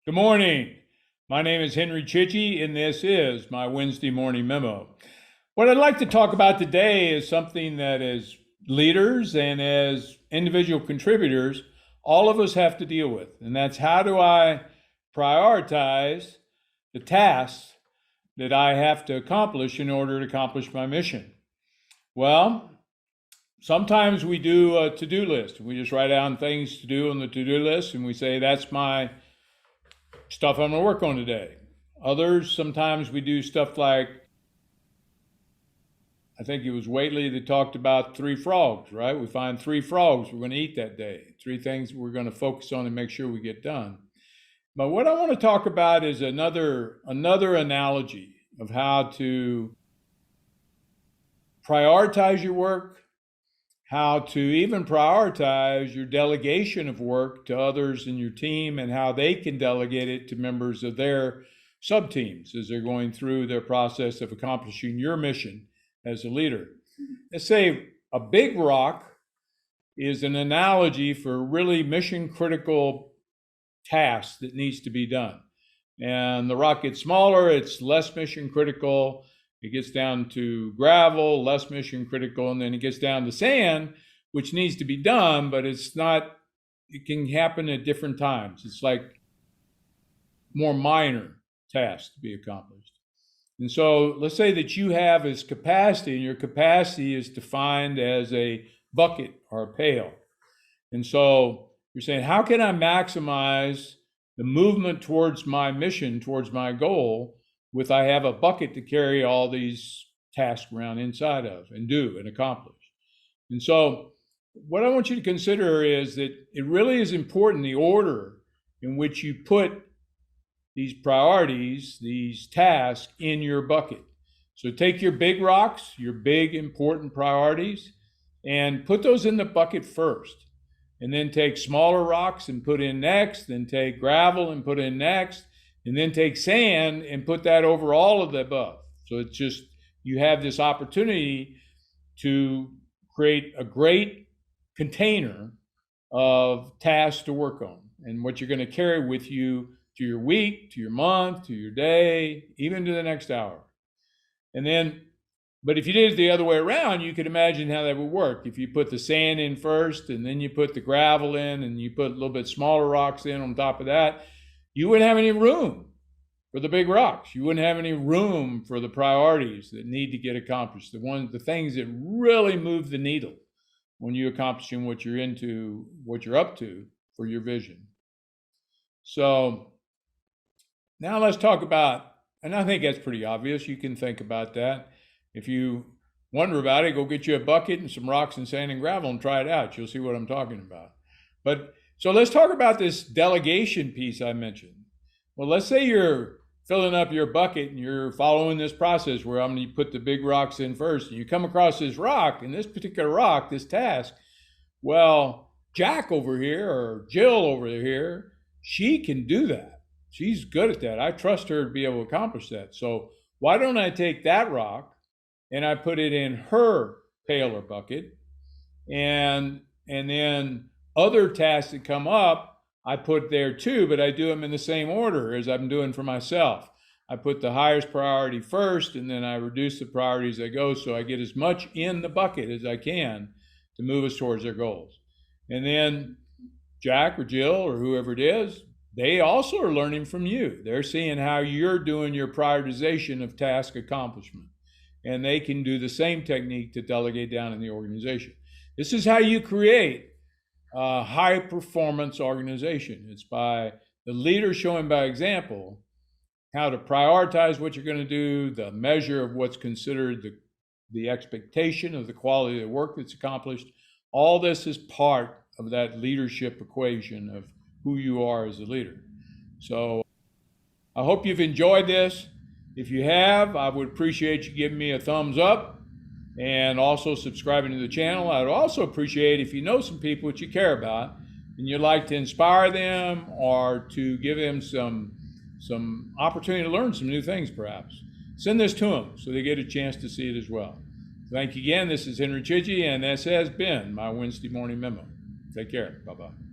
Good morning. My name is Henry Chichi, and this is my Wednesday morning memo. What I'd like to talk about today is something that as leaders and as individual contributors, all of us have to deal with, and that's how do I prioritize the tasks that I have to accomplish in order to accomplish my mission? Well, sometimes we do a to-do list. We just write down things to do on the to-do list, and we say, that's my stuff I'm gonna work on today. Others, sometimes we do stuff like, I think it was Whately that talked about 3 frogs, right? We find 3 frogs we're gonna eat that day, 3 things we're gonna focus on and make sure we get done. But what I wanna talk about is another analogy of how to prioritize your work, how to even prioritize your delegation of work to others in your team, and how they can delegate it to members of their sub-teams as they're going through their process of accomplishing your mission as a leader. Let's say a big rock is an analogy for really mission critical tasks that needs to be done. And the rock gets smaller, it's less mission critical. It gets down to gravel, less mission critical, and then it gets down to sand, which needs to be done, but it's not, it can happen at different times. It's like more minor tasks to be accomplished. And so let's say that you have this capacity, and your capacity is defined as a bucket or a pail. And so you're saying, how can I maximize the movement towards my mission, towards my goal, with I have a bucket to carry all these tasks around inside of and do and accomplish. And so what I want you to consider is that it really is important the order in which you put these priorities, these tasks in your bucket. So take your big rocks, your big important priorities, and put those in the bucket first. And then take smaller rocks and put in next, then take gravel and put in next, and then take sand and put that over all of the above. So it's just, you have this opportunity to create a great container of tasks to work on and what you're going to carry with you to your week, to your month, to your day, even to the next hour. And then, but if you did it the other way around, you could imagine how that would work. If you put the sand in first and then you put the gravel in and you put a little bit smaller rocks in on top of that, you wouldn't have any room for the big rocks. You wouldn't have any room for the priorities that need to get accomplished, the things that really move the needle when you're accomplishing what you're into, what you're up to for your vision. So now let's talk about, and I think that's pretty obvious. You can think about that. If you wonder about it, go get you a bucket and some rocks and sand and gravel and try it out. You'll see what I'm talking about. But so let's talk about this delegation piece I mentioned. Well, let's say you're filling up your bucket and you're following this process where I'm going to put the big rocks in first, and you come across this rock, and this particular rock, this task, well, Jack over here or Jill over here, she can do that. She's good at that. I trust her to be able to accomplish that. So why don't I take that rock and I put it in her pail or bucket, and then other tasks that come up, I put there too, but I do them in the same order as I'm doing for myself. I put the highest priority first, and then I reduce the priorities as I go, so I get as much in the bucket as I can to move us towards our goals. And then Jack or Jill or whoever it is, they also are learning from you. They're seeing how you're doing your prioritization of task accomplishment, and they can do the same technique to delegate down in the organization. This is how you create a high performance organization. It's by the leader showing by example how to prioritize what you're going to do, the measure of what's considered the expectation of the quality of the work that's accomplished. All this is part of that leadership equation of who you are as a leader. So I hope you've enjoyed this. If you have, I would appreciate you giving me a thumbs up and also subscribing to the channel. I'd also appreciate if you know some people that you care about and you'd like to inspire them or to give them some opportunity to learn some new things perhaps. Send this to them so they get a chance to see it as well. Thank you again. This is Henry Chichi, and this has been my Wednesday morning memo. Take care. Bye-bye.